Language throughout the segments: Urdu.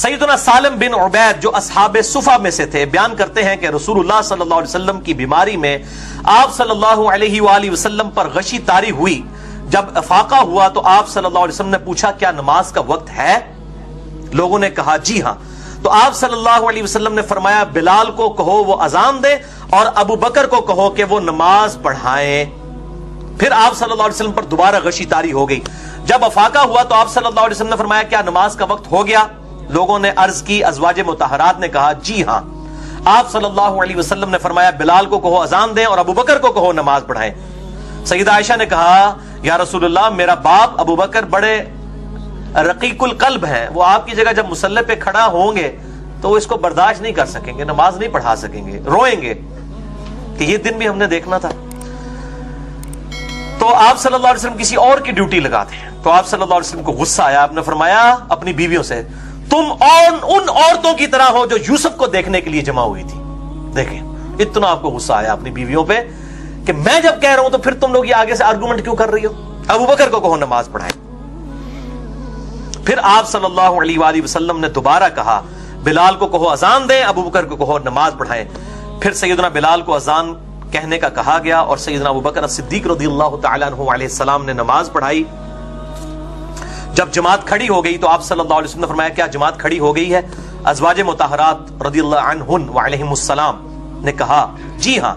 سیدنا سالم بن عبید جو اصحاب صفا میں سے تھے بیان کرتے ہیں کہ رسول اللہ صلی اللہ علیہ وسلم کی بیماری میں آپ صلی اللہ علیہ وآلہ وسلم پر غشی طاری ہوئی. جب افاقہ ہوا تو آپ صلی اللہ علیہ وسلم نے پوچھا کیا نماز کا وقت ہے؟ لوگوں نے کہا جی ہاں. تو آپ صلی اللہ علیہ وسلم نے فرمایا بلال کو کہو وہ اذان دے اور ابو بکر کو کہو کہ وہ نماز پڑھائیں. پھر آپ صلی اللہ علیہ وسلم پر دوبارہ غشی طاری ہو گئی. جب افاقہ ہوا تو آپ صلی اللہ علیہ وسلم نے فرمایا کیا نماز کا وقت ہو گیا؟ لوگوں نے عرض کی، ازواج مطہرات نے کہا جی ہاں. آپ صلی اللہ علیہ وسلم نے فرمایا بلال کو کہو اذان دیں اور ابو بکر کو کہو نماز پڑھائیں. سیدہ عائشہ نے کہا یا رسول اللہ میرا باپ ابو بکر بڑے رقیق القلب ہیں، وہ آپ کی جگہ جب مصلی پہ کھڑا ہوں گے تو وہ اس کو برداشت نہیں کر سکیں گے، نماز نہیں پڑھا سکیں گے، روئیں گے کہ یہ دن بھی ہم نے دیکھنا تھا. تو آپ صلی اللہ علیہ وسلم کسی اور کی ڈیوٹی لگاتے ہیں. تو آپ صلی اللہ علیہ وسلم کو غصہ آیا. آپ نے فرمایا اپنی بیویوں سے تم ان عورتوں کی طرح ہو جو یوسف کو دیکھنے کے لیے جمع ہوئی تھی. دیکھیں اتنا آپ کو غصہ آیا اپنی بیویوں پہ کہ میں جب کہہ رہا ہوں تو پھر تم لوگ یہ آگے سے آرگومنٹ کیوں کر رہی ہو؟ ابو بکر کو کہو نماز پڑھائیں. پھر آپ صلی اللہ علیہ وآلہ وسلم نے دوبارہ کہا بلال کو کہو اذان دیں، ابو بکر کو کہو نماز پڑھائیں. پھر سیدنا بلال کو اذان کہنے کا کہا گیا اور سیدنا ابو بکر صدیق رضی اللہ تعالیٰ عنہ علیہ السلام نے نماز پڑھائی. جب جماعت کھڑی ہو گئی تو آپ صلی اللہ علیہ وسلم نے فرمایا کیا جماعت کھڑی ہو گئی ہے؟ ازواج مطہرات رضی اللہ عنہن وعلیہم السلام نے کہا جی ہاں.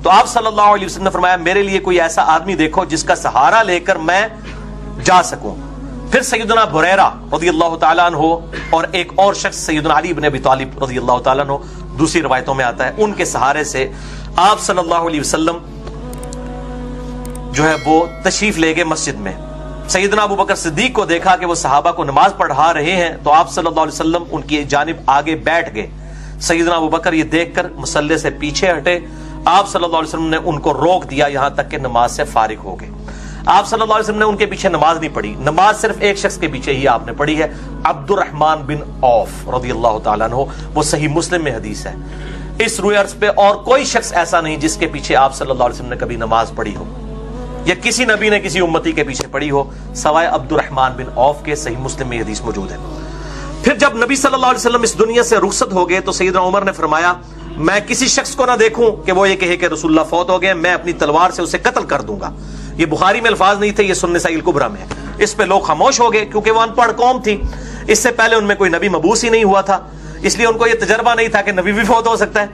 تو آپ صلی اللہ علیہ وسلم نے فرمایا میرے لیے کوئی ایسا آدمی دیکھو جس کا سہارا لے کر میں جا سکوں. پھر سیدنا بریرہ رضی اللہ تعالیٰ عنہ اور ایک اور شخص سیدنا علی بن ابی طالب رضی اللہ تعالیٰ عنہ، دوسری روایتوں میں آتا ہے، ان کے سہارے سے آپ صلی اللہ علیہ وسلم جو ہے وہ تشریف لے گئے مسجد میں. سیدنا ابو بکر صدیق کو دیکھا کہ وہ صحابہ کو نماز پڑھا رہے ہیں تو آپ صلی اللہ علیہ وسلم ان کی جانب آگے بیٹھ گئے. سیدنا ابو بکر یہ دیکھ کر مصلی سے پیچھے ہٹے. آپ صلی اللہ علیہ وسلم نے ان کو روک دیا یہاں تک کہ نماز سے فارغ ہو گئے. آپ صلی اللہ علیہ وسلم نے ان کے پیچھے نماز نہیں پڑھی. نماز صرف ایک شخص کے پیچھے ہی آپ نے پڑھی ہے، عبد الرحمن بن عوف رضی اللہ تعالیٰ عنہ. وہ صحیح مسلم میں حدیث ہے. اس روئے عرض پہ اور کوئی شخص ایسا نہیں جس کے پیچھے آپ صلی اللہ علیہ وسلم نے کبھی نماز پڑھی ہو یا کسی نبی نے کسی امتی کے پیچھے پڑھی ہو سوائے عبد الرحمن بن عوف کے. صحیح مسلم میں حدیث موجود ہے. پھر جب نبی صلی اللہ علیہ وسلم اس دنیا سے رخصت ہو گئے تو سیدنا عمر نے فرمایا میں کسی شخص کو نہ دیکھوں کہ وہ یہ کہے کہ رسول اللہ فوت ہو گئے، میں اپنی تلوار سے اسے قتل کر دوں گا. یہ بخاری میں الفاظ نہیں تھے، یہ سنن نسائی الکبریٰ میں ہے. اس پہ لوگ خاموش ہو گئے کیونکہ وہ ان پڑھ قوم تھی. اس سے پہلے ان میں کوئی نبی مبعوث ہی نہیں ہوا تھا، اس لیے ان کو یہ تجربہ نہیں تھا کہ نبی بھی فوت ہو سکتا ہے.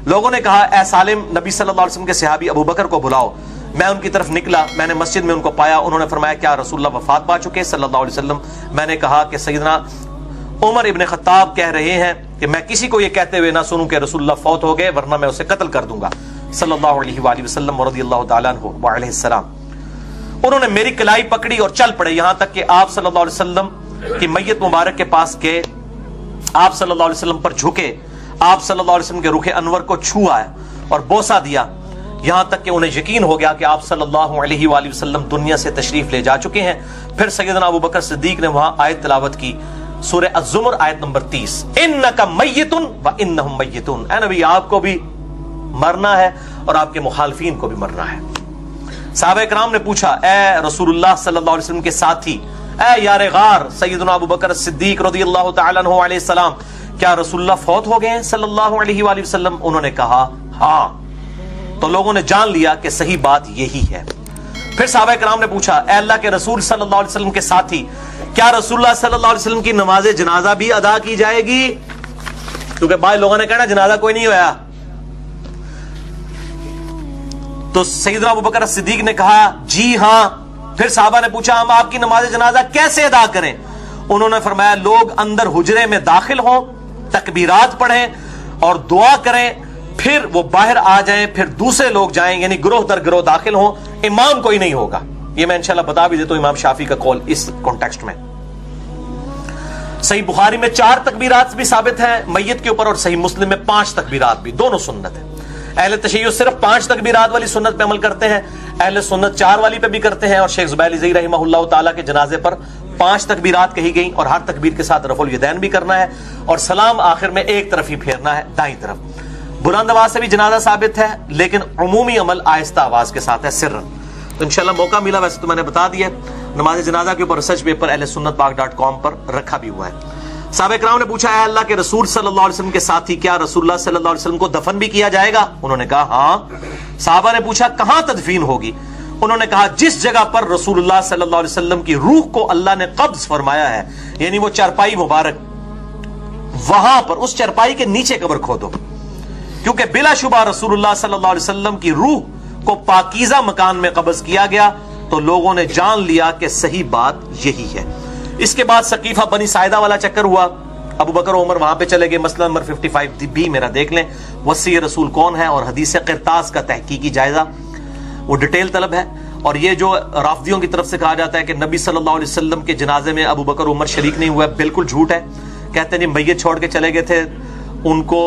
لوگوں نے کہا اے سالم نبی صلی اللہ علیہ وسلم کے صحابی ابو بکر کو بلاؤ. میں ان کی طرف نکلا، میں نے مسجد میں ان کو پایا. انہوں نے فرمایا کیا رسول اللہ وفات پا چکے صلی اللہ علیہ وسلم؟ میں نے کہا کہ سیدنا عمر ابن خطاب کہہ رہے ہیں کہ میں کسی کو یہ کہتے ہوئے نہ سنوں کہ رسول اللہ فوت ہو گئے ورنہ میں اسے قتل کر دوں گا صلی اللہ علیہ وآلہ وسلم رضی اللہ تعالیٰ عنہ وعلیہ السلام. انہوں نے میری کلائی پکڑی اور چل پڑے یہاں تک کہ آپ صلی اللہ علیہ وسلم کی میت مبارک کے پاس گئے. آپ صلی اللہ علیہ وسلم پر جھکے، آپ صلی اللہ علیہ وسلم کے رخ انور کو چھوا اور بوسہ دیا، یہاں تک کہ انہیں یقین ہو گیا کہ آپ صلی اللہ علیہ وآلہ وسلم دنیا سے تشریف لے جا چکے ہیں. پھر سیدنا ابو بکر صدیق نے وہاں آیت تلاوت کی، سورہ الزمر آیت نمبر 30، انک میت و انہم میتون. اے نبی آپ کو بھی مرنا ہے اور آپ کے مخالفین کو بھی مرنا ہے. صحابہ کرام نے پوچھا اے رسول اللہ صلی اللہ علیہ وسلم کے ساتھی، اے یار غار سیدنا ابو بکر صدیق رضی اللہ تعالیٰ عنہ علیہ السلام، کیا رسول اللہ فوت ہو گئے ہیں صلی اللہ علیہ وآلہ وسلم؟ انہوں نے کہا ہاں. تو لوگوں نے جان لیا کہ صحیح بات یہی ہے. پھر صحابہ کرام نے پوچھا اے اللہ کے رسول صلی اللہ علیہ وسلم کے ساتھی، کیا رسول اللہ صلی اللہ علیہ وسلم کی نماز جنازہ بھی ادا کی جائے گی؟ کیونکہ بعض لوگوں نے کہنا جنازہ کوئی نہیں ہوا. تو سیدنا ابو بکر صدیق نے کہا جی ہاں. پھر صحابہ نے پوچھا ہم آپ کی نماز جنازہ کیسے ادا کریں؟ انہوں نے فرمایا لوگ اندر حجرے میں داخل ہوں، تکبیرات پڑھیں اور دعا کریں، پھر وہ باہر آ جائیں، پھر دوسرے لوگ جائیں، یعنی گروہ در گروہ داخل ہوں، امام کوئی نہیں ہوگا. یہ میں انشاءاللہ بتا بھی دیتا ہوں امام شافعی کا قول اس کانٹیکسٹ میں. صحیح بخاری میں 4 تکبیرات بھی ثابت ہیں میت کے اوپر اور صحیح مسلم میں 5 تکبیرات بھی، دونوں سنت ہیں. اہل تشیع صرف 5 تکبیرات والی سنت پہ عمل کرتے ہیں، اہل سنت 4 والی پہ بھی کرتے ہیں. اور شیخ زبیر علی زئی رحمہ اللہ تعالیٰ کے جنازے پر 5 تکبیرات کہی گئیں اور ہر تکبیر کے ساتھ رفع الیدین بھی کرنا ہے اور سلام آخر میں ایک طرف ہی پھیرنا ہے، دائیں طرف. بلند آواز سے بھی جنازہ ثابت ہے لیکن عمومی عمل آہستہ آواز کے ساتھ ہے، سرن. تو انشاءاللہ موقع ملا، ویسے تو میں نے بتا دیا نماز جنازہ کے اوپر ریسرچ پیپر اہل سنت پاک .com پر رکھا بھی ہوا ہے. صحابہ کرام نے پوچھا اے اللہ کے رسول صلی اللہ علیہ وسلم کے ساتھی کیا رسول اللہ صلی اللہ علیہ وسلم کو دفن بھی کیا جائے گا؟ انہوں نے کہا ہاں۔ صحابہ نے پوچھا کہاں تدفین ہوگی؟ انہوں نے کہا جس جگہ پر رسول اللہ صلی اللہ علیہ وسلم کی روح کو اللہ نے قبض فرمایا ہے، یعنی وہ چارپائی مبارک، وہاں پر اس چارپائی کے نیچے قبر کھودو، کیونکہ بلا شبہ رسول اللہ صلی اللہ علیہ وسلم کی روح کو پاکیزہ مکان میں قبض کیا گیا، تو لوگوں نے جان لیا کہ صحیح بات یہی ہے۔ اس کے بعد ثقیفہ بنی ساعدہ والا چکر ہوا، ابو بکر عمر وہاں پہ چلے گئے۔ مسئلہ نمبر 55 بھی میرا دیکھ لیں، وصی رسول کون ہے اور حدیث قرطاس کا تحقیقی جائزہ، وہ ڈیٹیل طلب ہے۔ اور یہ جو رافضیوں کی طرف سے کہا جاتا ہے کہ نبی صلی اللہ علیہ وسلم کے جنازے میں ابو بکر عمر شریک نہیں ہوا، بالکل جھوٹ ہے۔ کہتے ہیں جی میت چھوڑ کے چلے گئے تھے، ان کو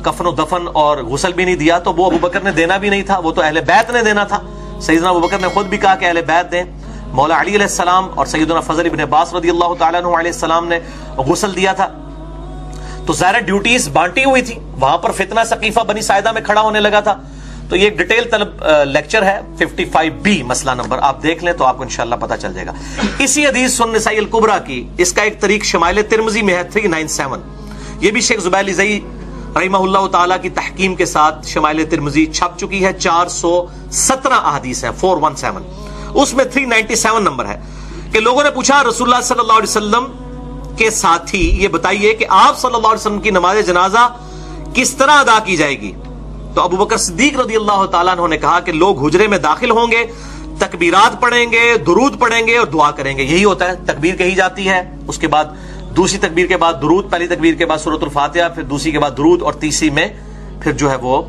کفن و دفن اور غسل بھی نہیں دیا، تو وہ ابو بکر نے دینا بھی نہیں تھا، وہ تو اہل بیت نے دینا تھا۔ سیدنا ابو بکر نے خود بھی کہا کہ اہل بیت دیں۔ مولا علی علیہ السلام اور سیدنا فضل ابن عباس رضی اللہ تعالیٰ عنہ علیہ السلام نے غسل دیا تھا، تو ظاہر ڈیوٹیز بانٹی ہوئی تھی۔ وہاں پر فتنہ ثقیفہ بنی ساعدہ میں کھڑا ہونے لگا تھا، تو یہ ایک ڈیٹیل طلب لیکچر ہے 55B مسئلہ نمبر، آپ دیکھ لیں تو آپ کو انشاءاللہ پتہ چل جائے گا۔ اسی حدیث سنن نسائی الکبریٰ کی اس کا ایک طریق شمائل ترمذی میں ہے 397، یہ بھی شیخ زبیلی زئی رحمہ اللہ تعالیٰ کی تحکیم کے ساتھ شمائل ترمذی چھپ چکی ہے، 417 احادیث ہیں 417، اس میں 397 نمبر ہے کہ لوگوں نے پوچھا رسول اللہ صلی اللہ علیہ وسلم کے ساتھی یہ بتائیے کہ آپ صلی اللہ علیہ وسلم کی نماز جنازہ کس طرح ادا کی جائے گی؟ تو ابو بکر صدیق رضی اللہ تعالیٰ عنہ نے کہا کہ لوگ حجرے میں داخل ہوں گے، تکبیرات پڑھیں گے، درود پڑھیں گے اور دعا کریں گے۔ یہی ہوتا ہے، تکبیر کہی جاتی ہے، اس کے بعد دوسری تکبیر کے بعد درود، پہلی تکبیر کے بعد سورۃ الفاتحہ، پھر دوسری کے بعد درود، اور تیسری میں پھر جو ہے وہ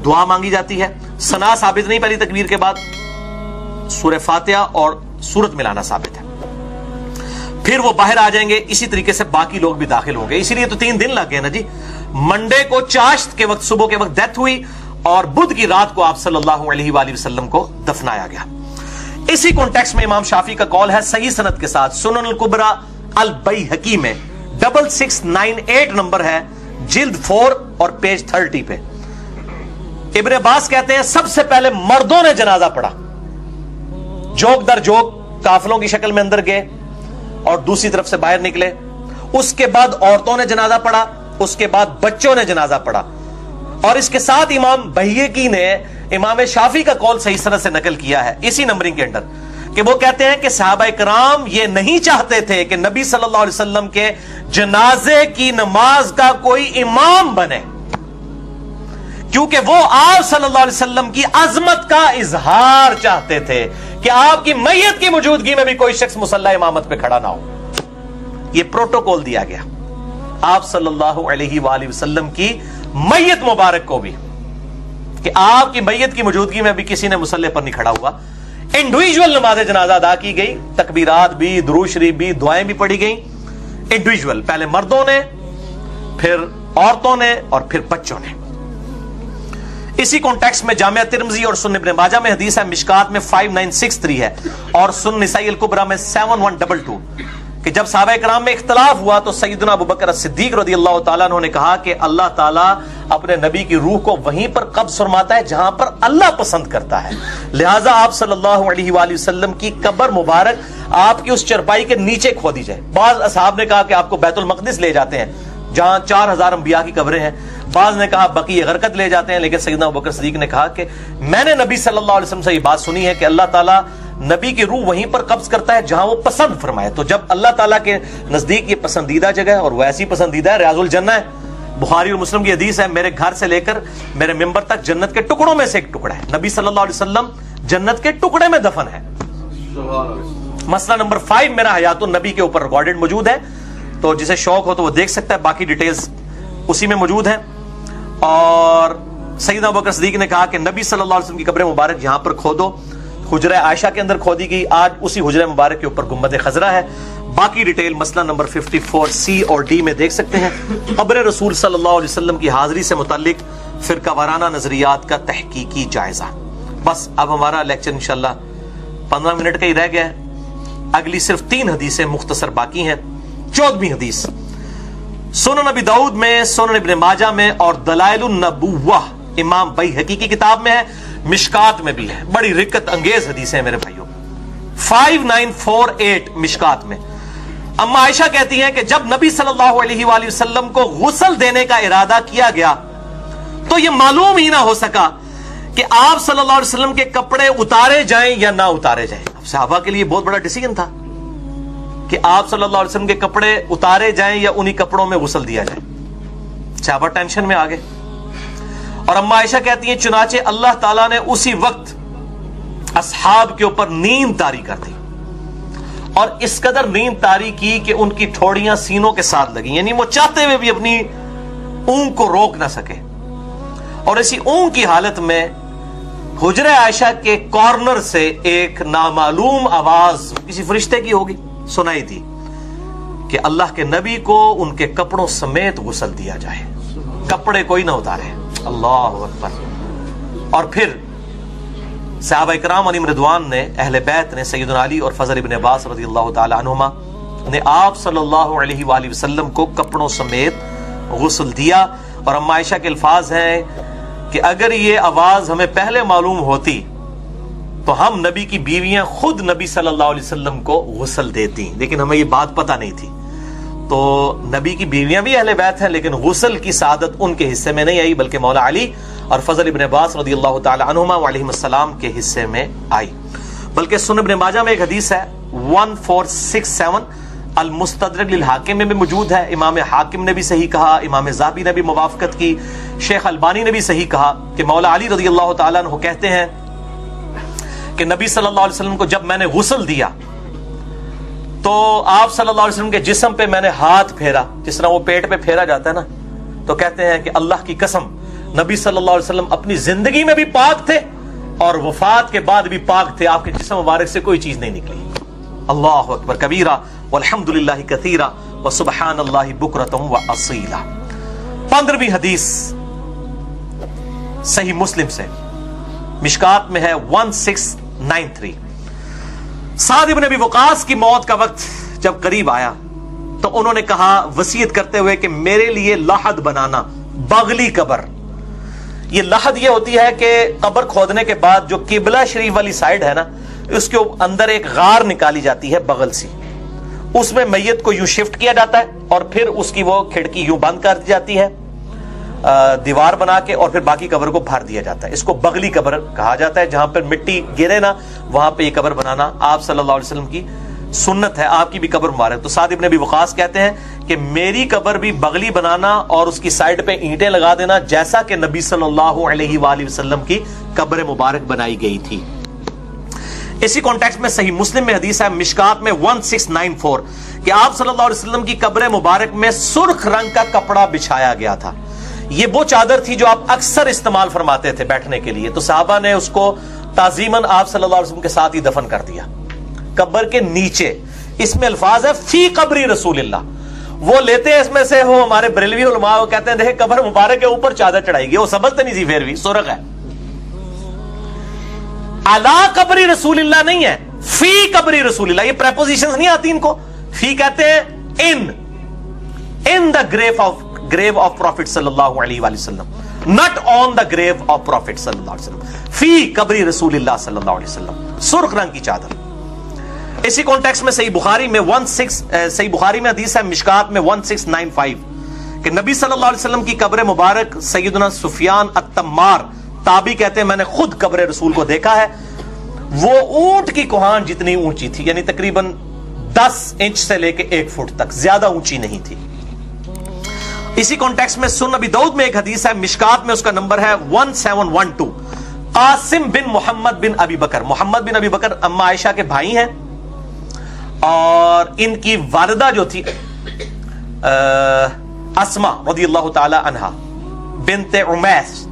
دعا مانگی جاتی ہے۔ ثنا ثابت نہیں، پہلی تکبیر کے بعد سورہ فاتحہ اور سورت ملانا ثابت ہے۔ پھر وہ باہر آ جائیں گے، اسی طریقے سے باقی لوگ بھی داخل ہوں گے۔ اسی لیے تو 3 دن لگ گئے نا جی۔ منڈے کو چاشت کے وقت، صبح کے وقت ڈیتھ ہوئی، اور بدھ کی رات کو آپ صلی اللہ علیہ وآلہ وسلم کو دفنایا گیا۔ اسی کانٹیکسٹ میں امام شافعی کا قول ہے صحیح سند کے ساتھ، سنن الکبریٰ البیہقی میں 6698 نمبر ہے، جلد 4 اور پیج 30 پہ۔ ابن عباس کہتے ہیں سب سے پہلے مردوں نے جنازہ پڑھا، جوک در جوک قافلوں کی شکل میں اندر گئے اور دوسری طرف سے باہر نکلے۔ اس کے بعد عورتوں نے جنازہ پڑھا، اس کے بعد بچوں نے جنازہ پڑھا، اور اس کے ساتھ امام بیہقی نے امام شافعی کا قول صحیح سند سے نقل کیا ہے اسی نمبرنگ کے اندر، کہ وہ کہتے ہیں کہ صحابہ کرام یہ نہیں چاہتے تھے کہ نبی صلی اللہ علیہ وسلم کے جنازے کی نماز کا کوئی امام بنے، کیونکہ وہ آپ صلی اللہ علیہ وسلم کی عظمت کا اظہار چاہتے تھے کہ آپ کی میت کی موجودگی میں بھی کوئی شخص مصلی امامت پہ کھڑا نہ ہو۔ یہ پروٹوکول دیا گیا آپ صلی اللہ علیہ وآلہ وسلم کی میت مبارک کو بھی، کہ آپ کی میت کی موجودگی میں بھی کسی نے مصلی پر نہیں کھڑا ہوا۔ انڈیویجول نماز جنازہ ادا کی گئی، تکبیرات بھی، درود شریف بھی، دعائیں بھی پڑھی گئیں انڈیویجول، پہلے مردوں نے، پھر عورتوں نے، اور پھر بچوں نے۔ اسی کانٹیکسٹ میں جامعہ ترمذی اور سنن ابن ماجہ میں حدیث ہے، مشکات میں 5963 ہے، اور سنن نسائی الکبریٰ میں 7122، کہ جب صحابہ کرام میں اختلاف ہوا تو سیدنا ابو بکر صدیق رضی اللہ تعالیٰ عنہ نے کہا کہ اللہ تعالیٰ اپنے نبی کی روح کو وہیں پر قبض فرماتا ہے جہاں پر اللہ پسند کرتا ہے، لہٰذا آپ صلی اللہ علیہ وآلہ وسلم کی قبر مبارک آپ کی اس چرپائی کے نیچے کھودی جائے۔ بعض اصحاب نے کہا کہ آپ کو بیت المقدس لے جاتے ہیں جہاں 4000 انبیاء کی قبریں ہیں، بعض نے کہا بقیع غرقد لے جاتے ہیں، لیکن سیدنا ابو بکر صدیق نے کہا کہ میں نے نبی صلی اللہ علیہ وسلم سے یہ بات سنی ہے کہ اللہ تعالیٰ نبی کی روح وہیں پر قبض کرتا ہے جہاں وہ پسند فرمائے، تو جب اللہ تعالیٰ کے نزدیک یہ پسندیدہ جگہ ہے، اور وہ ایسی پسندیدہ ہے، ریاض الجنہ ہے، بخاری اور مسلم کی حدیث ہے، میرے گھر سے لے کر میرے ممبر تک جنت کے ٹکڑوں میں سے ایک ٹکڑا ہے، نبی صلی اللہ علیہ وسلم جنت کے ٹکڑے میں دفن ہے۔ مسئلہ نمبر 5 میرا حیات النبی کے اوپر ریکارڈڈ موجود ہے، تو جسے شوق ہو تو وہ دیکھ سکتا ہے، باقی ڈیٹیلز اسی میں موجود ہیں۔ اور سیدنا ابو بکر صدیق نے کہا کہ نبی صلی اللہ علیہ وسلم کی قبر مبارک یہاں پر کھودو، حجرہ عائشہ کے اندر کھودی گئی، آج اسی حجرہ مبارک کے اوپر گنبد خضرا ہے۔ باقی ڈیٹیل مسئلہ نمبر 54C اور D میں دیکھ سکتے ہیں۔ قبر رسول صلی اللہ علیہ وسلم کی حاضری سے متعلق فرقہ وارانہ نظریات کا تحقیقی جائزہ۔ بس اب ہمارا لیکچر انشاءاللہ 15 منٹ کا ہی رہ گیا ہے، اگلی صرف 3 حدیثیں مختصر باقی ہیں۔ 14ویں حدیث سنن نبی داؤد میں، سنن ابن ماجہ میں، اور دلائل النبوہ امام بیہقی کی کتاب میں ہے، مشکات میں بھی ہے۔ بڑی رکت انگیز حدیث ہے میرے بھائیوں۔ 5948 مشکات میں اما عائشہ کہتی ہیں کہ جب نبی صلی اللہ علیہ وآلہ وسلم کو غسل دینے کا ارادہ کیا گیا تو یہ معلوم ہی نہ ہو سکا کہ آپ صلی اللہ علیہ وسلم کے کپڑے اتارے جائیں یا نہ اتارے جائیں. اب صحابہ کے لیے بہت بڑا ڈیسیژن تھا کہ آپ صلی اللہ علیہ وسلم کے کپڑے اتارے جائیں یا انہی کپڑوں میں غسل دیا جائے. صحابہ ٹینشن میں آ گئے. اور اما عائشہ کہتی ہیں چنانچہ اللہ تعالیٰ نے اسی وقت اصحاب کے اوپر نیند طاری کر دی، اور اس قدر نیند طاری کی کہ ان کی ٹھوڑیاں سینوں کے ساتھ لگیں، یعنی وہ چاہتے ہوئے بھی اپنی اونگ کو روک نہ سکے. اور اسی اونگ کی حالت میں حجرہ عائشہ کے کارنر سے ایک نامعلوم آواز کسی فرشتے کی ہوگی سنائی دی کہ اللہ کے نبی کو ان کے کپڑوں سمیت غسل دیا جائے، کپڑے کوئی نہ اتارے. اللہ اکبر. اور پھر صحابہ کرام علیہم رضوان نے، اہل بیت نے، سیدنا علی اور فضل ابن عباس رضی اللہ تعالی عنہما نے آپ صلی اللہ علیہ وآلہ وسلم کو کپڑوں سمیت غسل دیا. اور اما عائشہ کے الفاظ ہیں کہ اگر یہ آواز ہمیں پہلے معلوم ہوتی تو ہم نبی کی بیویاں خود نبی صلی اللہ علیہ وسلم کو غسل دیتی، لیکن ہمیں یہ بات پتہ نہیں تھی. تو نبی کی بیویاں بھی اہل بیت ہیں، لیکن غسل کی سعادت ان کے حصے میں نہیں آئی، بلکہ مولا علی اور فضل ابن عباس رضی اللہ تعالی عنہما علیہم السلام کے حصے میں آئی. بلکہ سنن ابن ماجہ میں ایک حدیث ہے 1467 المستدرک للحاکم میں بھی موجود ہے. امام حاکم نے بھی صحیح کہا، امام ذہبی نے بھی موافقت کی، شیخ البانی نے بھی صحیح کہا کہ مولا علی رضی اللہ تعالیٰ عنہ کہتے ہیں کہ نبی صلی اللہ علیہ وسلم کو جب میں نے غسل دیا تو آپ صلی اللہ علیہ وسلم کے جسم پہ میں نے ہاتھ پھیرا، جس طرح وہ پیٹ پہ پھیرا جاتا ہے نا، تو کہتے ہیں کہ اللہ کی قسم نبی صلی اللہ علیہ وسلم اپنی زندگی میں بھی پاک تھے اور وفات کے بعد بھی پاک تھے، آپ کے جسم مبارک سے کوئی چیز نہیں نکلی. اللہ اکبر کبیرہ والحمد للہ کثیرہ وسبحان اللہ بکرۃ واصیلہ. 15ویں حدیث صحیح مسلم سے، مشکات میں ہے 1693. سعد بن ابی وقاص کی موت کا وقت جب قریب آیا تو انہوں نے کہا وصیت کرتے ہوئے کہ میرے لیے لحد بنانا، بغلی قبر. یہ لحد یہ ہوتی ہے کہ قبر کھودنے کے بعد جو قبلہ شریف والی سائڈ ہے نا، اس کے اندر ایک غار نکالی جاتی ہے بغل سی، اس میں میت کو یوں شفٹ کیا جاتا ہے اور پھر اس کی وہ کھڑکی یوں بند کر دی جاتی ہے دیوار بنا کے، اور پھر باقی قبر کو بھر دیا جاتا ہے. اس کو بغلی قبر کہا جاتا ہے. جہاں پر مٹی گرے نا وہاں پہ یہ قبر بنانا آپ صلی اللہ علیہ وسلم کی سنت ہے، آپ کی بھی قبر مبارک. تو سعد ابن ابی وقاص کہتے ہیں کہ میری قبر بھی بغلی بنانا اور اس کی سائڈ پہ اینٹیں لگا دینا، جیسا کہ نبی صلی اللہ علیہ وآلہ وسلم کی قبر مبارک بنائی گئی تھی. اسی کانٹیکسٹ میں صحیح مسلم میں حدیث ہے مشکات میں 1694 کہ آپ صلی اللہ علیہ وسلم کی قبر مبارک میں سرخ رنگ کا کپڑا بچھایا گیا تھا. یہ وہ چادر تھی جو آپ اکثر استعمال فرماتے تھے بیٹھنے کے لیے، تو صحابہ نے اس کو تعظیماً آپ صلی اللہ علیہ وسلم کے ساتھ ہی دفن کر دیا قبر کے نیچے. اس میں الفاظ ہے فی قبری رسول اللہ. وہ لیتے ہیں اس میں سے، وہ ہمارے بریلوی علماء وہ کہتے ہیں دیکھیں قبر مبارک کے اوپر چادر چڑھائی گئی، وہ سمجھتے نہیں تھی، پھر بھی سرخ ہے. علی قبری رسول اللہ نہیں ہے، فی قبری رسول اللہ. یہ پریپوزیشنز نہیں آتی ان کو. فی کہتے ہیں ان دا گریو آف پروفٹ صلی اللہ علیہ وآلہ وسلم، not on the grave of prophet صلی اللہ علیہ وسلم. فی قبری رسول اللہ صلی اللہ علیہ وسلم، سرخ رنگ کی چادر. اسی کانٹیکسٹ میں صحیح بخاری میں صحیح بخاری میں حدیث ہے مشکات میں 1695 کہ نبی صلی اللہ علیہ وسلم کی قبر مبارک سیدنا سفیان التمار تابعی کہتے ہیں میں نے خود قبر رسول کو دیکھا ہے. وہ اونٹ کی کوہان جتنی اونچی تھی، یعنی تقریباً 10 انچ سے لے کے 1 فٹ تک، زیادہ اونچی نہیں تھی. اسی کانٹیکسٹ میں سنن ابی داؤد میں ایک حدیث ہے مشکات میں، اس کا نمبر ہے 1712 قاسم بن محمد بن ابی بکر. محمد بن ابی بکر اما عائشہ کے بھائی ہیں، اور ان کی والدہ جو تھی اسما رضی اللہ تعالی عنہا بنت عمیس،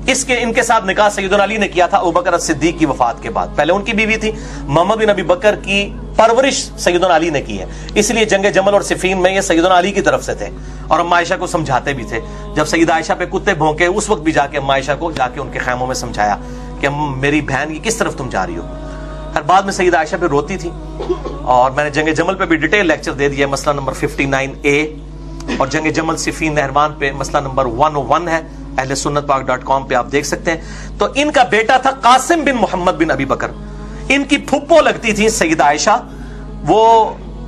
ان کے ساتھ نکاح سیدنا علی نے کیا تھا ابوبکر الصدیق کی وفات کے بعد. پہلے ان کی بیوی تھی. محمد بن ابی بکر کی پرورش سیدنا علی نے کی ہے، اس لیے جنگ جمل اور صفین میں یہ سیدنا علی کی طرف سے تھے، اور اما عائشہ کو سمجھاتے بھی تھے. جب سیدہ عائشہ پہ کتے بھونکے اس وقت بھی جا کے اما عائشہ کو جا کے ان کے خیموں میں سمجھایا کہ میری بہن کی کس طرف تم جا رہی ہو. ہر بعد میں سیدہ عائشہ پہ روتی تھی، اور میں نے جنگ جمل پہ بھی ڈیٹیل لیکچر دے دیا، مسئلہ نمبر 59A، اور جنگ جمل صفین نہروان پہ مسئلہ نمبر 101 ہے، اہل سنت پاک.com پہ آپ دیکھ سکتے ہیں. تو ان کا بیٹا تھا قاسم بن محمد بن ابی بکر. ان کی پھپھو لگتی تھی سیدہ عائشہ، وہ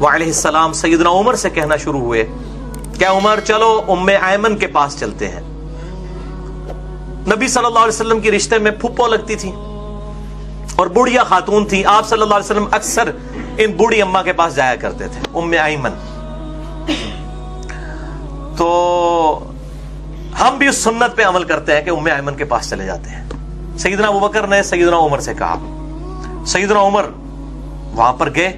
وعلیہ السلام سیدنا عمر سے کہنا شروع ہوئے کہ عمر چلو ام ایمن کے پاس چلتے ہیں. نبی صلی اللہ علیہ وسلم کی رشتے میں پھپھو لگتی تھی اور بوڑھیا خاتون تھی. آپ صلی اللہ علیہ وسلم اکثر ان بوڑھی اماں کے پاس جایا کرتے تھے, ام ایمن. تو ہم بھی اس سنت پہ عمل کرتے ہیں کہ ام ایمن کے پاس چلے جاتے ہیں. سیدنا ابوبکر نے سیدنا عمر سے کہا, سیدنا عمر وہاں پر گئے.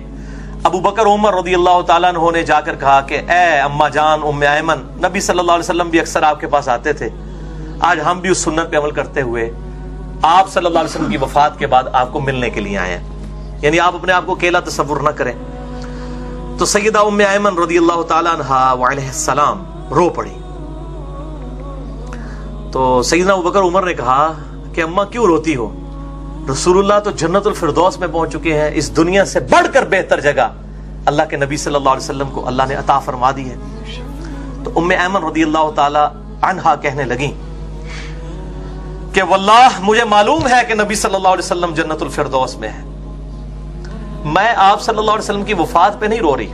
ابو بکر عمر رضی اللہ تعالیٰ عنہ نے جا کر کہا کہ اے اما جان ام ایمن, نبی صلی اللہ علیہ وسلم بھی اکثر آپ کے پاس آتے تھے, آج ہم بھی اس سنت پہ عمل کرتے ہوئے آپ صلی اللہ علیہ وسلم کی وفات کے بعد آپ کو ملنے کے لیے آئے ہیں, یعنی آپ اپنے آپ کو اکیلا تصور نہ کریں. تو سیدہ ام ایمن رضی اللہ تعالیٰ عنہا وعلیہ السلام رو پڑی. تو سیدنا ابو بکر عمر نے کہا کہ اماں کیوں روتی ہو, رسول اللہ تو جنت الفردوس میں پہنچ چکے ہیں, اس دنیا سے بڑھ کر بہتر جگہ اللہ کے نبی صلی اللہ علیہ وسلم کو اللہ نے عطا فرما دی ہے. تو ام ایمن رضی اللہ تعالی عنہا کہنے لگیں کہ واللہ مجھے معلوم ہے کہ نبی صلی اللہ علیہ وسلم جنت الفردوس میں ہے, میں آپ صلی اللہ علیہ وسلم کی وفات پہ نہیں رو رہی,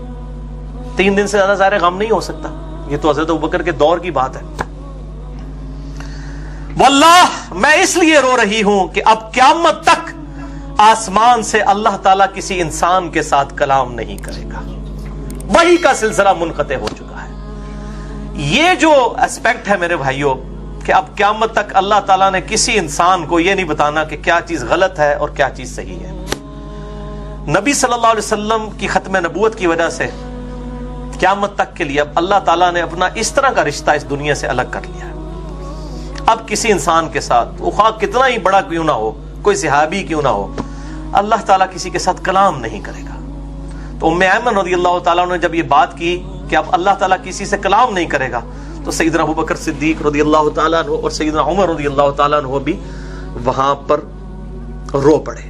3 دن سے زیادہ ظاہر غم نہیں ہو سکتا, یہ تو حضرت ابوبکر کے دور کی بات ہے. واللہ میں اس لیے رو رہی ہوں کہ اب قیامت تک آسمان سے اللہ تعالیٰ کسی انسان کے ساتھ کلام نہیں کرے گا, وحی کا سلسلہ منقطع ہو چکا ہے. یہ جو اسپیکٹ ہے میرے بھائیوں کہ اب قیامت تک اللہ تعالیٰ نے کسی انسان کو یہ نہیں بتانا کہ کیا چیز غلط ہے اور کیا چیز صحیح ہے. نبی صلی اللہ علیہ وسلم کی ختم نبوت کی وجہ سے قیامت تک کے لیے اب اللہ تعالیٰ نے اپنا اس طرح کا رشتہ اس دنیا سے الگ کر لیا ہے. اب کسی انسان کے ساتھ, وہ خواہ کتنا ہی بڑا کیوں نہ ہو, کوئی صحابی کیوں نہ ہو, اللہ تعالیٰ کسی کے ساتھ کلام نہیں کرے گا. تو ام ایمن رضی اللہ تعالیٰ نے جب یہ بات کی کہ اب اللہ تعالیٰ کسی سے کلام نہیں کرے گا, تو سیدنا ابوبکر صدیق رضی اللہ تعالیٰ عنہ اور سیدنا عمر رضی اللہ تعالیٰ عنہ بھی وہاں پر رو پڑے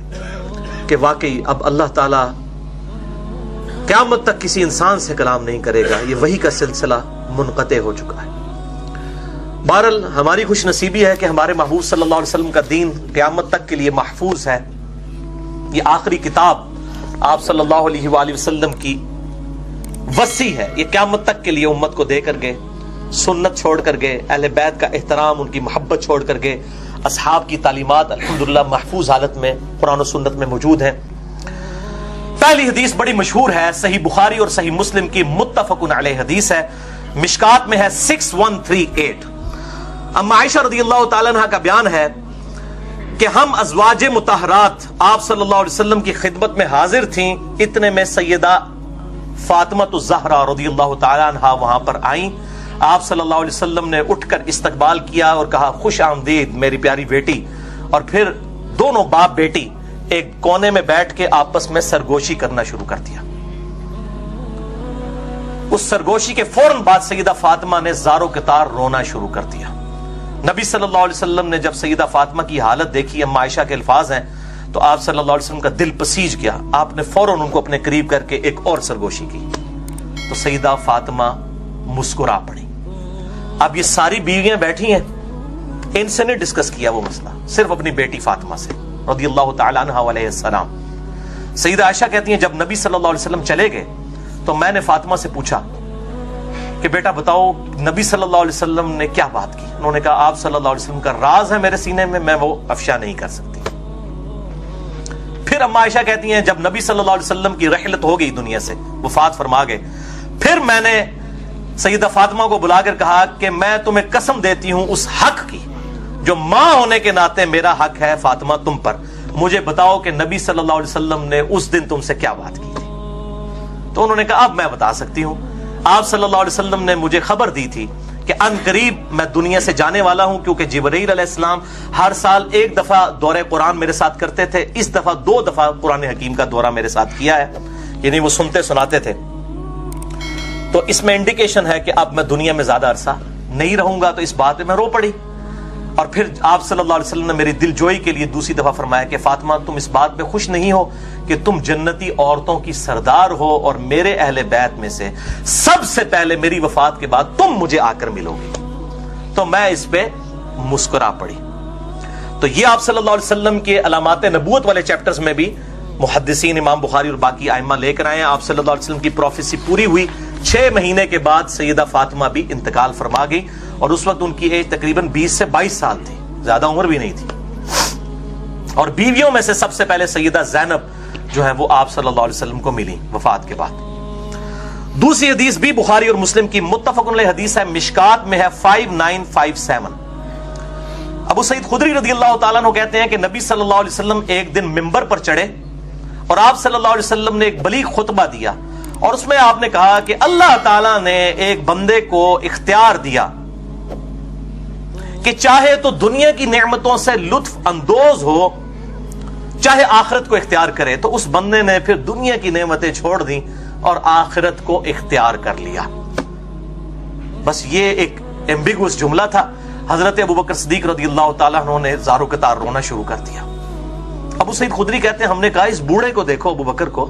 کہ واقعی اب اللہ تعالیٰ قیامت تک کسی انسان سے کلام نہیں کرے گا, یہ وحی کا سلسلہ منقطع ہو چکا ہے. بہرحال ہماری خوش نصیبی ہے کہ ہمارے محبوب صلی اللہ علیہ وسلم کا دین قیامت تک کے لیے محفوظ ہے. یہ آخری کتاب آپ صلی اللہ علیہ وآلہ وسلم کی وصی ہے, یہ قیامت تک کے لیے امت کو دے کر گئے, سنت چھوڑ کر گئے, اہل بیت کا احترام, ان کی محبت چھوڑ کر گئے. اصحاب کی تعلیمات الحمدللہ محفوظ حالت میں قرآن و سنت میں موجود ہیں. پہلی حدیث بڑی مشہور ہے, صحیح بخاری اور صحیح مسلم کی متفق علیہ حدیث ہے, مشکات میں ہے 6138. اما عائشہ رضی اللہ تعالیٰ عنہ کا بیان ہے کہ ہم ازواج مطہرات آپ صلی اللہ علیہ وسلم کی خدمت میں حاضر تھیں, اتنے میں سیدہ فاطمہ الزہرا رضی اللہ تعالیٰ عنہ وہاں پر آئیں. آپ صلی اللہ علیہ وسلم نے اٹھ کر استقبال کیا اور کہا خوش آمدید میری پیاری بیٹی, اور پھر دونوں باپ بیٹی ایک کونے میں بیٹھ کے آپس میں سرگوشی کرنا شروع کر دیا. اس سرگوشی کے فوراً بعد سیدہ فاطمہ نے زارو کتار رونا شروع کر دیا. نبی صلی اللہ علیہ وسلم نے جب سیدہ فاطمہ کی حالت دیکھی, اما عائشہ کے الفاظ ہیں, تو آپ صلی اللہ علیہ وسلم کا دل پسیج گیا. آپ نے فوراً ان کو اپنے قریب کر کے ایک اور سرگوشی کی. تو سیدہ فاطمہ مسکرا پڑی. اب یہ ساری بیویاں بیٹھی ہیں, ان سے نے ڈسکس کیا وہ مسئلہ, صرف اپنی بیٹی فاطمہ سے رضی اللہ تعالیٰ عنہ علیہ السلام. سیدہ عائشہ کہتی ہیں جب نبی صلی اللہ علیہ وسلم چلے گئے تو میں نے فاطمہ سے پوچھا کہ بیٹا بتاؤ نبی صلی اللہ علیہ وسلم نے کیا بات کی. انہوں نے کہا آپ صلی اللہ علیہ وسلم کا راز ہے میرے سینے میں وہ افشا نہیں کر سکتی. پھر اما عائشہ کہتی ہیں جب نبی صلی اللہ علیہ وسلم کی رحلت ہو گئی, دنیا سے وفات فرما گئے, پھر میں نے سیدہ فاطمہ کو بلا کر کہا کہ میں تمہیں قسم دیتی ہوں اس حق کی جو ماں ہونے کے ناطے میرا حق ہے فاطمہ تم پر, مجھے بتاؤ کہ نبی صلی اللہ علیہ وسلم نے اس دن تم سے کیا بات کی تھی. تو انہوں نے کہا اب میں بتا سکتی ہوں, آپ صلی اللہ علیہ وسلم نے مجھے خبر دی تھی کہ ان قریب میں دنیا سے جانے والا ہوں, کیونکہ جبرائیل علیہ السلام ہر سال 1 دفعہ دورہ قرآن میرے ساتھ کرتے تھے, اس دفعہ 2 دفعہ قرآن حکیم کا دورہ میرے ساتھ کیا ہے, یعنی وہ سنتے سناتے تھے. تو اس میں انڈیکیشن ہے کہ اب میں دنیا میں زیادہ عرصہ نہیں رہوں گا. تو اس بات میں رو پڑی, اور پھر آپ صلی اللہ علیہ وسلم نے میری دل جوئی کے لیے دوسری دفعہ فرمایا کہ فاطمہ تم اس بات پہ خوش نہیں ہو کہ تم جنتی عورتوں کی سردار ہو, اور میرے اہل بیت میں سے سب سے پہلے میری وفات کے بعد تم مجھے آ کر ملو گی. تو میں اس پہ مسکرا پڑی. تو یہ آپ صلی اللہ علیہ وسلم کے علامات نبوت والے چیپٹرز میں بھی محدثین امام بخاری اور باقی ائمہ لے کر آئے ہیں. آپ صلی اللہ علیہ وسلم کی پروفیسی پوری ہوئی. 6 مہینے کے بعد سیدہ فاطمہ بھی انتقال فرما گئی اور اس وقت ان کی ایج تقریباً 20 سے 22 سال تھی, زیادہ عمر بھی نہیں تھی. اور بیویوں میں سے سب سے پہلے سیدہ زینب جو ہے وہ آپ صلی اللہ علیہ وسلم کو ملی وفات کے بعد. دوسری حدیث بھی بخاری اور مسلم کی متفق علیہ حدیث ہے, مشکات میں ہے 5957. ابو سعید خدری رضی اللہ تعالیٰ عنہ کہتے ہیں کہ نبی صلی اللہ علیہ وسلم ایک دن منبر پر چڑھے اور آپ صلی اللہ علیہ وسلم نے ایک بلیغ خطبہ دیا اور اس میں آپ نے کہا کہ اللہ تعالیٰ نے ایک بندے کو اختیار دیا کہ چاہے تو دنیا کی نعمتوں سے لطف اندوز ہو, چاہے آخرت کو اختیار کرے. تو اس بندے نے پھر دنیا کی نعمتیں چھوڑ دیں اور آخرت کو اختیار کر لیا. بس یہ ایک ایمبیگوس جملہ تھا. حضرت ابو بکر صدیق رضی اللہ تعالیٰ عنہ نے زارو کتار رونا شروع کر دیا. ابو سعید خدری کہتے ہیں ہم نے کہا اس بوڑھے کو دیکھو, ابو بکر کو,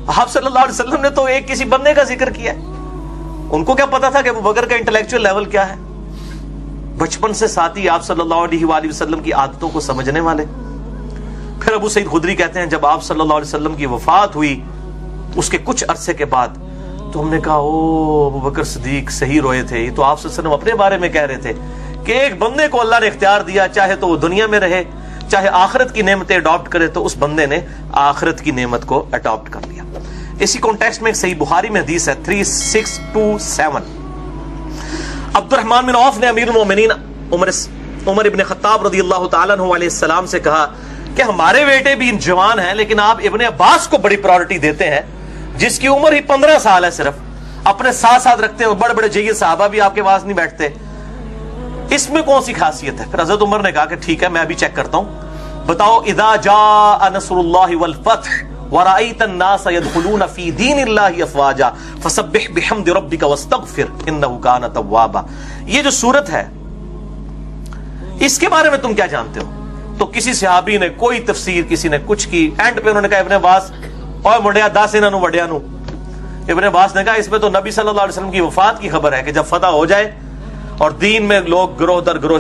آپ صلی اللہ علیہ وسلم نے تو ایک کسی بندے کا ذکر کیا ہے. ان کو کیا پتا تھا کہ ابو بکر کا انٹلیکچوئل لیول کیا ہے. بچپن سے ساتھی, آپ صلی اللہ علیہ وآلہ وسلم کی عادتوں کو سمجھنے والے. پھر ابو سعید خدری کہتے ہیں جب آپ صلی اللہ علیہ وسلم کی وفات ہوئی اس کے کچھ عرصے کے بعد تو ہم نے کہا او ابو بکر صدیق صحیح روئے تھے. یہ تو آپ صلی اللہ علیہ وسلم اپنے بارے میں کہہ رہے تھے کہ ایک بندے کو اللہ نے اختیار دیا, چاہے تو وہ دنیا میں رہے چاہے آخرت کی نعمتیں اڈاپٹ کرے, تو اس بندے نے آخرت کی نعمت کو اڈاپٹ کر لیا. اسی کانٹیکسٹ میں ایک صحیح بخاری میں حدیث ہے 3627. عبد الرحمن بن عوف نے امیر المومنین عمر ابن خطاب رضی اللہ تعالیٰ عنہ علیہ السلام سے کہا کہ ہمارے بیٹے بھی جوان ہیں لیکن آپ ابن عباس کو بڑی پرائورٹی دیتے ہیں جس کی عمر ہی 15 سال ہے, صرف اپنے ساتھ رکھتے ہیں. بڑے بڑے جیل صحابہ بھی آپ کے پاس نہیں بیٹھتے, اس میں کون سی خاصیت ہے؟ پھر حضرت عمر نے کہا کہ ٹھیک ہے میں ابھی چیک کرتا ہوں, بتاؤ. اذا جاء نصر اللہ والفتح ورأيت الناس يدخلون في دين الله افواجا فسبح بحمد ربك واستغفر انه كان توابا. یہ جو سورت ہے اس کے بارے میں تم کیا جانتے ہو؟ تو کسی صحابی نے کوئی تفسیر, کسی نے کچھ کی. اینڈ پہ انہوں نے کہا ابن عباس اور منڈیا دس انہوں نے وڈیا نو. ابن عباس نے کہا اس میں تو نبی صلی اللہ علیہ وسلم کی وفات کی خبر ہے کہ جب فتح ہو جائے اور دین میں لوگ گروہ در گروہ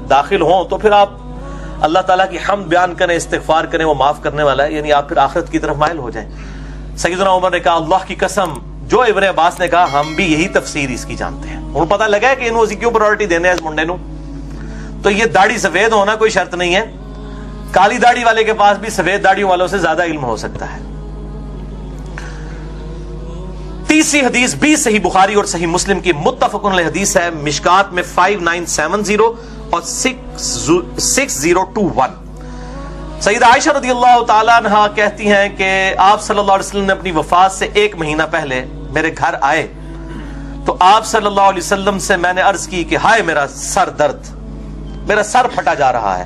داخل ہوں تو پھر آپ اللہ تعالیٰ کی حمد بیان کریں, استغفار کریں, وہ معاف کرنے والا ہے, یعنی آپ پھر آخرت کی طرف مائل ہو جائیں. سیدنا عمر نے کہا اللہ کی قسم, جو ابن عباس نے کہا ہم بھی یہی تفسیر اس کی جانتے ہیں. انہوں پتہ لگا ہے کہ انہوں کیوں پرائورٹی دینے ہیں اس منڈے نو. تو یہ داڑھی سفید ہونا کوئی شرط نہیں ہے, کالی داڑھی والے کے پاس بھی سفید داڑھیوں والوں سے زیادہ علم ہو سکتا ہے. تیسری حدیث بھی صحیح بخاری اور صحیح مسلم کی متفق علیہ حدیث ہے, مشکات میں 5970 اور 6021. سیدہ عائشہ رضی اللہ تعالیٰ عنہ کہتی ہیں کہ آپ صلی اللہ علیہ وسلم نے اپنی وفات سے 1 مہینہ پہلے میرے گھر آئے تو آپ صلی اللہ علیہ وسلم سے میں نے عرض کی کہ ہائے میرا سر درد, میرا سر پھٹا جا رہا ہے.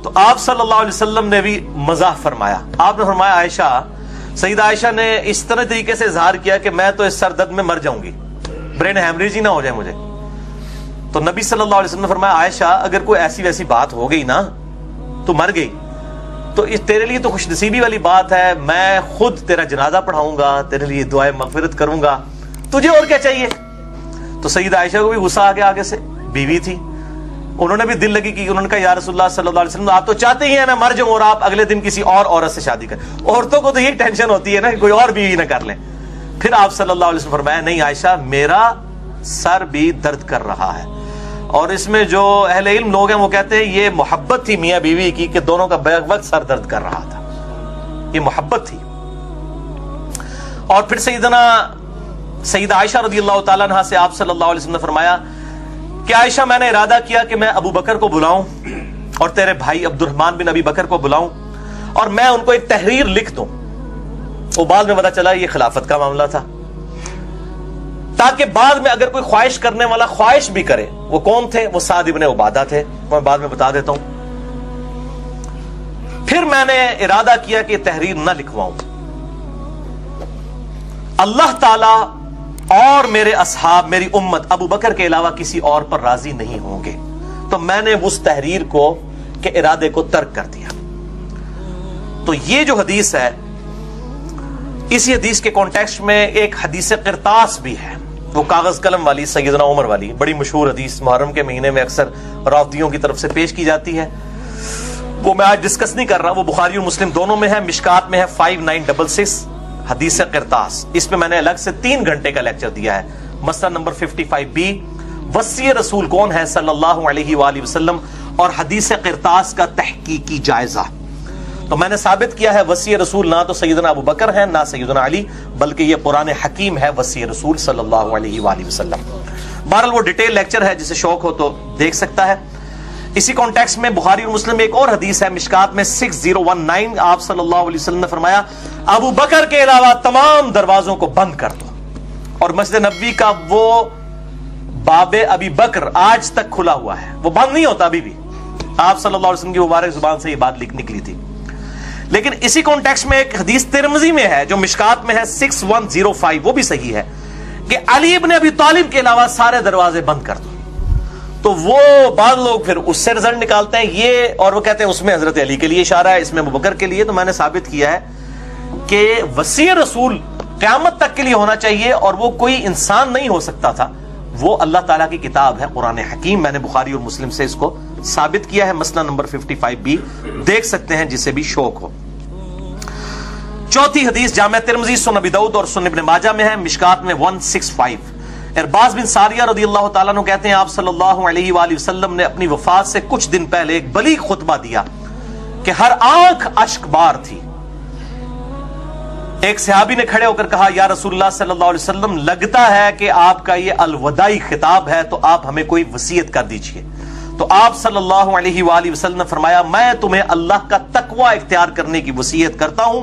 تو آپ صلی اللہ علیہ وسلم نے بھی مزاح فرمایا. آپ نے فرمایا عائشہ, سیدہ عائشہ نے اس طرح طریقے سے اظہار کیا کہ میں تو اس سر درد میں مر جاؤں گی, برین ہیمریج ہی نہ ہو جائے مجھے. تو نبی صلی اللہ علیہ وسلم نے فرمایا عائشہ اگر کوئی ایسی ویسی بات ہو گئی نا تو مر گئی تو تیرے لیے تو خوش نصیبی والی بات ہے, میں خود تیرا جنازہ پڑھاؤں گا, تیرے لیے دعائے مغفرت کروں گا, تجھے اور کیا چاہیے. تو سیدہ عائشہ کو بھی غصہ آ گیا, آگے سے بیوی تھی, انہوں نے بھی دل لگی کی. انہوں نے کہا یا رسول اللہ صلی اللہ علیہ وسلم آپ تو چاہتے ہی ہیں میں مر جاؤں اور آپ اگلے دن کسی اور عورت سے شادی کریں. عورتوں کو تو یہی ٹینشن ہوتی ہے نا کہ کوئی اور بیوی نہ کر لیں. پھر آپ صلی اللہ علیہ وسلم فرمایا نہیں عائشہ میرا سر بھی درد کر رہا ہے. اور اس میں جو اہل علم لوگ ہیں وہ کہتے ہیں یہ محبت تھی میاں بیوی کی کہ دونوں کا بیک وقت سر درد کر رہا تھا, یہ محبت تھی. اور پھر سیدہ عائشہ رضی اللہ تعالیٰ عنہ سے آپ صلی اللہ علیہ وسلم نے فرمایا کہ عائشہ میں نے ارادہ کیا کہ میں ابو بکر کو بلاؤں اور تیرے بھائی عبد الرحمن بن ابی بکر کو بلاؤں اور میں ان کو ایک تحریر لکھ دوں. وہ بعد میں پتا چلا یہ خلافت کا معاملہ تھا, تاکہ بعد میں اگر کوئی خواہش کرنے والا خواہش بھی کرے. وہ کون تھے؟ وہ سعد ابن عبادہ تھے, میں بعد میں بتا دیتا ہوں. پھر میں نے ارادہ کیا کہ تحریر نہ لکھواؤں, اللہ تعالی اور میرے اصحاب میری امت ابو بکر کے علاوہ کسی اور پر راضی نہیں ہوں گے. تو میں نے اس تحریر کو کے ارادے کو ترک کر دیا. تو یہ جو حدیث ہے اسی حدیث کے کانٹیکسٹ میں ایک حدیث قرطاس بھی ہے, وہ کاغذ قلم والی سیدنا عمر والی, بڑی مشہور حدیث, محرم کے مہینے میں اکثر رافضیوں کی طرف سے پیش کی جاتی ہے. وہ میں آج ڈسکس نہیں کر رہا، وہ بخاری اور مسلم دونوں میں ہے، مشکات میں ہے 5966 حدیث قرطاس. اس میں میں نے الگ سے 3 گھنٹے کا لیکچر دیا ہے. مسئلہ نمبر 55B، وصی رسول کون ہے صلی اللہ علیہ وآلہ وسلم اور حدیث قرطاس کا تحقیقی جائزہ. تو میں نے ثابت کیا ہے وصی رسول نہ تو سیدنا ابو بکر ہے نہ سیدنا علی، بلکہ یہ قرآن حکیم ہے وصی رسول صلی اللہ علیہ وآلہ وسلم. بہرحال وہ ڈیٹیل لیکچر ہے، جسے شوق ہو تو دیکھ سکتا ہے. اسی کانٹیکس میں بخاری اور مسلم میں ایک اور حدیث ہے، مشکات میں 6019، آپ صلی اللہ علیہ وسلم نے فرمایا ابو بکر کے علاوہ تمام دروازوں کو بند کر دو. اور مسجد نبوی کا وہ باب ابی بکر آج تک کھلا ہوا ہے، وہ بند نہیں ہوتا ابھی بھی. آپ صلی اللہ علیہ وسلم کی مبارک زبان سے یہ بات نکلی تھی. لیکن اسی کانٹیکس میں ایک حدیث ترمذی میں ہے جو مشکات میں ہے 6105، وہ بھی صحیح ہے کہ علی ابن ابی طالب کے علاوہ سارے دروازے بند کر دو. تو وہ بعض لوگ پھر اس سے رزلٹ نکالتے ہیں یہ، اور وہ کہتے ہیں اس میں حضرت علی کے لیے اشارہ ہے، اس میں ابو بکر کے لیے. تو میں نے ثابت کیا ہے کہ وصی رسول قیامت تک کے لیے ہونا چاہیے، اور وہ کوئی انسان نہیں ہو سکتا تھا، وہ اللہ تعالیٰ کی کتاب ہے قرآن حکیم. میں نے بخاری اور مسلم سے اس کو ثابت کیا ہے. مسئلہ نمبر 55B دیکھ سکتے ہیں جسے بھی شوق ہو. چوتھی حدیث جامع ترمذی، سنن ابی داؤد اور سنن ابن ماجہ میں ہے، مشکات میں 165. ارباز بن ساریہ رضی اللہ تعالیٰ عنہ کہتے ہیں آپ صلی اللہ علیہ وآلہ وسلم نے اپنی وفات سے کچھ دن پہلے ایک بلیغ خطبہ دیا کہ ہر آنکھ اشک بار تھی. ایک صحابی نے کھڑے ہو کر کہا یا رسول اللہ صلی اللہ علیہ وسلم، لگتا ہے کہ آپ کا یہ الوداعی خطاب ہے، تو آپ ہمیں کوئی وصیت کر دیجئے. تو آپ صلی اللہ علیہ وآلہ وسلم نے فرمایا میں تمہیں اللہ کا تقوی اختیار کرنے کی وصیت کرتا ہوں،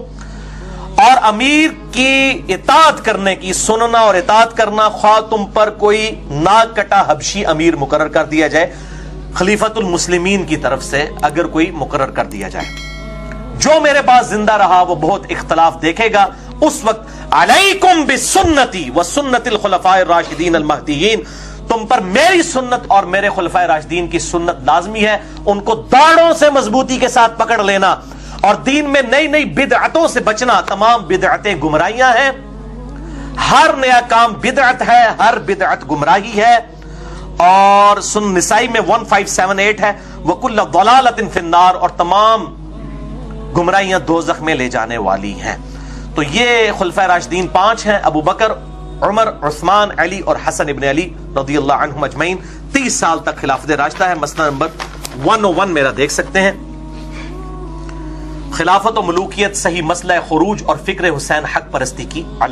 اور امیر کی اطاعت کرنے کی، سننا اور اطاعت کرنا، خواہ تم پر کوئی ناک کٹا حبشی امیر مقرر کر دیا جائے خلیفۃ المسلمین کی طرف سے، اگر کوئی مقرر کر دیا جائے. جو میرے پاس زندہ رہا وہ بہت اختلاف دیکھے گا، اس وقت علیکم بسنتی وسنت الخلفاء الراشدین المہدیین، تم پر میری سنت اور میرے خلفائے راشدین کی سنت لازمی ہے، ان کو داڑھوں سے مضبوطی کے ساتھ پکڑ لینا، اور دین میں نئی نئی بدعتوں سے بچنا. تمام بدعتیں گمراہیاں ہیں، ہر نیا کام بدعت ہے، ہر بدعت گمراہی ہے. اور سنن نسائی میں 1578 ہے، وَكُلَّ ضَلَالَةٍ فِي النَّارِ، اور تمام گمراہیاں دوزخ میں لے جانے والی ہیں. تو یہ خلفائے راشدین 5 ہیں، ابو بکر، عمر، عثمان، علی اور حسن ابن علی رضی اللہ عنہم اجمعین. 30 سال تک خلافت راشدہ ہے. مسئلہ نمبر 101 میرا دیکھ سکتے ہیں. خلافت و ملوکیت، صحیح مسئلہ خروج اور فکر حسین حق پرستی کی علامت.